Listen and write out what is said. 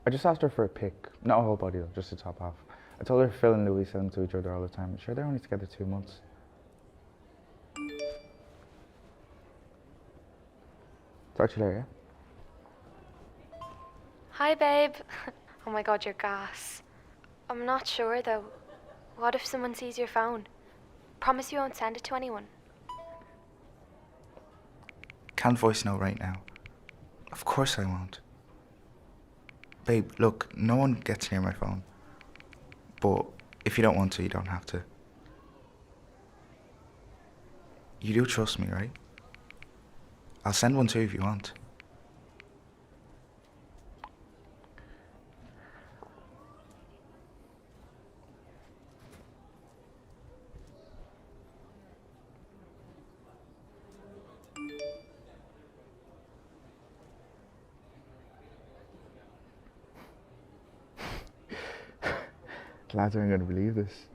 I just asked her for a pic. Not a whole body though, just the top half. I told her Phil and Louis send them to each other all the time. Sure, they're only together 2 months. Talk to you later, yeah? Hi, babe. Oh my god, you're gas. I'm not sure though. What if someone sees your phone? Promise you won't send it to anyone. Can't voice note right now. Of course I won't. Babe, look, no one gets near my phone. But if you don't want to, you don't have to. You do trust me, right? I'll send one too if you want. The lads aren't going to believe this.